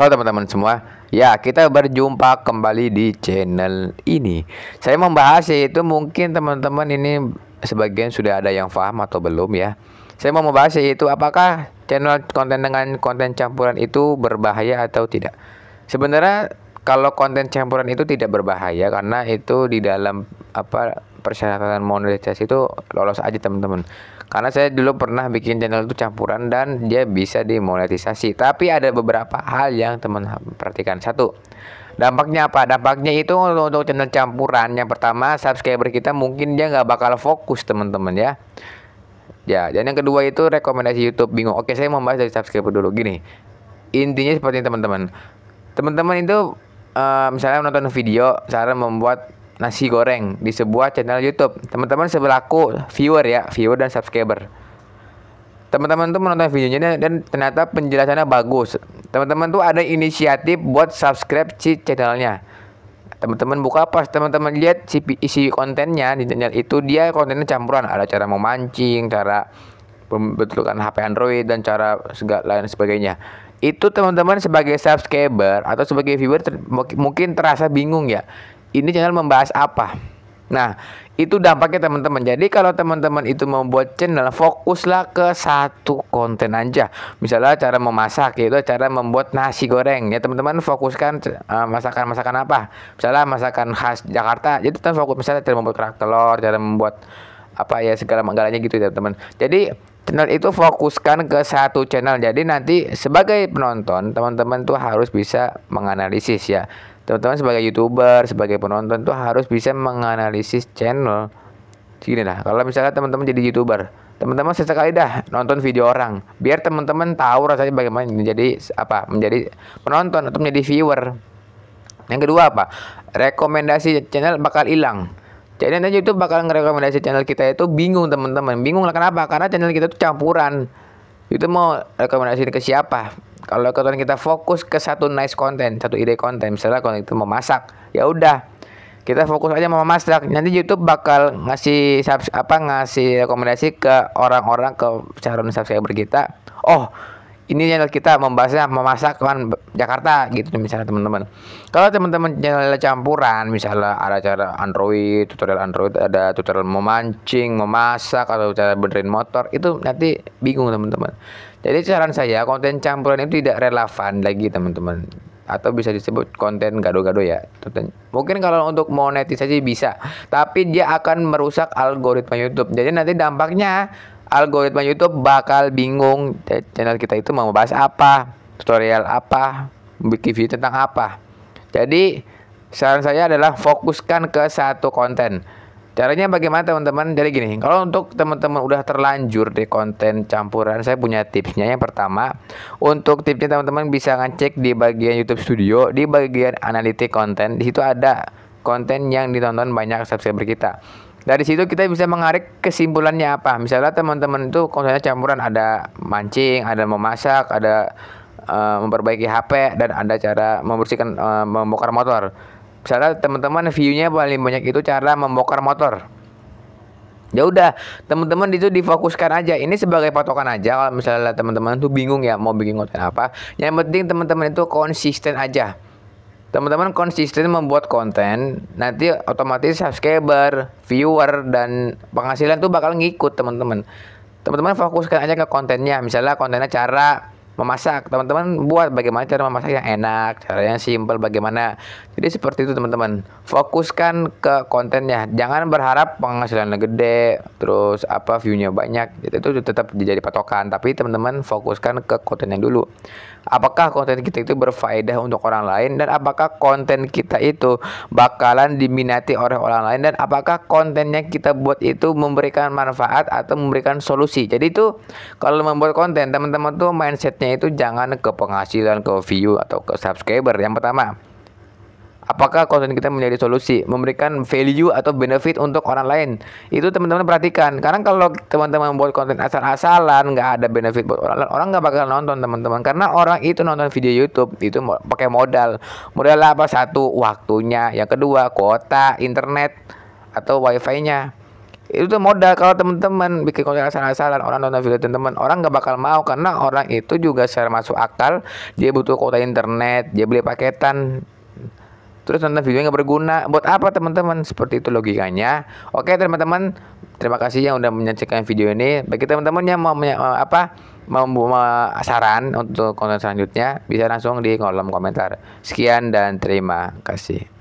Halo teman-teman semua. Ya, kita berjumpa kembali di channel ini. Saya membahas yaitu mungkin teman-teman ini sebagian sudah ada yang paham atau belum ya. Saya mau membahas yaitu apakah channel konten dengan konten campuran itu berbahaya atau tidak. Sebenarnya kalau konten campuran itu tidak berbahaya karena itu di dalam persyaratan monetisasi itu lolos aja teman-teman. Karena saya dulu pernah bikin channel itu campuran dan dia bisa dimonetisasi. Tapi ada beberapa hal yang teman perhatikan. Satu, dampaknya apa? Dampaknya itu untuk channel campuran. Yang pertama, subscriber kita mungkin dia nggak bakal fokus teman-teman ya. Ya, dan yang kedua itu rekomendasi YouTube bingung. Oke, saya membahas dari subscriber dulu. Gini, intinya seperti teman-teman. Teman-teman itu misalnya menonton video cara membuat nasi goreng di sebuah channel YouTube. Teman-teman sebelaku viewer ya, viewer dan subscriber. Teman-teman tuh menonton videonya dan ternyata penjelasannya bagus. Teman-teman tuh ada inisiatif buat subscribe si channelnya. Teman-teman buka pas teman-teman lihat isi kontennya di channel itu, dia kontennya campuran. Ada cara memancing, cara membetulkan HP Android dan cara segala lain sebagainya. Itu teman-teman sebagai subscriber atau sebagai viewer mungkin terasa bingung ya. Ini channel membahas apa? Nah, itu dampaknya teman-teman. Jadi kalau teman-teman itu membuat channel, fokuslah ke satu konten aja. Misalnya cara memasak, yaitu cara membuat nasi goreng. Ya teman-teman fokuskan masakan-masakan apa? Misalnya masakan khas Jakarta. Jadi teman fokus misalnya cara membuat kerak telur, cara membuat apa ya segala-galanya gitu ya teman-teman. Jadi channel itu fokuskan ke satu channel. Jadi nanti sebagai penonton, teman-teman tuh harus bisa menganalisis ya. Teman-teman sebagai YouTuber, sebagai penonton tuh harus bisa menganalisis channel. Gini lah, kalau misalnya teman-teman jadi YouTuber, teman-teman sesekali dah nonton video orang, biar teman-teman tahu rasanya bagaimana menjadi penonton atau menjadi viewer. Yang kedua apa? Rekomendasi channel bakal hilang. Jadi nanti YouTube bakal ngerekomendasi channel kita itu bingung teman-teman. Bingung lah kenapa? Karena channel kita tuh campuran. Itu mau rekomendasi ke siapa? Kalau konten kita fokus ke satu nice konten, satu ide konten, misalnya kalau itu memasak, ya udah kita fokus aja mau memasak. Nanti YouTube bakal ngasih ngasih rekomendasi ke orang-orang, ke calon subscriber kita. Oh, ini channel kita membahasnya memasak kan Jakarta gitu misalnya teman-teman. Kalau teman-teman channel campuran, misalnya ada cara Android, tutorial Android, ada tutorial memancing, memasak atau cara benerin motor, itu nanti bingung teman-teman. Jadi saran saya konten campuran itu tidak relevan lagi teman-teman, atau bisa disebut konten gado-gado ya. Mungkin kalau untuk monetisasi bisa, tapi dia akan merusak algoritma YouTube. Jadi nanti dampaknya algoritma YouTube bakal bingung channel kita itu mau bahas apa, tutorial apa, bikin video tentang apa. Jadi saran saya adalah fokuskan ke satu konten. Caranya bagaimana teman-teman? Jadi gini, kalau untuk teman-teman udah terlanjur di konten campuran, saya punya tipsnya. Yang pertama, untuk tipsnya teman-teman bisa ngecek di bagian YouTube Studio, di bagian analitik konten. Di situ ada konten yang ditonton banyak subscriber kita. Dari situ kita bisa mengarik kesimpulannya apa. Misalnya teman-teman itu kontennya campuran, ada mancing, ada memasak, ada memperbaiki HP, dan ada cara membersihkan membongkar motor. Misalnya teman-teman view-nya paling banyak itu cara membongkar motor. Ya udah, teman-teman itu difokuskan aja. Ini sebagai patokan aja. Kalau misalnya teman-teman tuh bingung ya mau bikin konten apa, yang penting teman-teman itu konsisten aja. Teman-teman konsisten membuat konten, nanti otomatis subscriber, viewer, dan penghasilan tuh bakal ngikut teman-teman. Teman-teman fokuskan aja ke kontennya. Misalnya kontennya cara memasak, teman-teman buat bagaimana cara memasak yang enak, caranya simple bagaimana. Jadi seperti itu teman-teman. Fokuskan ke kontennya. Jangan berharap penghasilannya gede, terus view-nya banyak. Itu tetap jadi patokan, tapi teman-teman fokuskan ke kontennya dulu. Apakah konten kita itu berfaedah untuk orang lain, dan apakah konten kita itu bakalan diminati oleh orang lain, dan apakah konten yang kita buat itu memberikan manfaat atau memberikan solusi. Jadi itu kalau membuat konten teman-teman tuh mindsetnya itu jangan ke penghasilan, ke view atau ke subscriber. Yang pertama, apakah konten kita menjadi solusi, memberikan value atau benefit untuk orang lain. Itu teman-teman perhatikan. Karena kalau teman-teman membuat konten asal-asalan, nggak ada benefit buat orang lain, orang nggak bakal nonton teman-teman. Karena orang itu nonton video YouTube itu pakai modal. Modal apa? Satu, waktunya. Yang kedua, kuota internet atau wifi-nya. Itu tuh modal. Kalau teman-teman bikin konten asal-asalan, orang nonton video teman-teman, orang nggak bakal mau, karena orang itu juga secara masuk akal dia butuh kuota internet, dia beli paketan, terus nonton videonya nggak berguna. Buat apa teman-teman? Seperti itu logikanya. Oke teman-teman, terima kasih yang udah menyaksikan video ini. Bagi teman-teman yang mau saran untuk konten selanjutnya, bisa langsung di kolom komentar. Sekian dan terima kasih.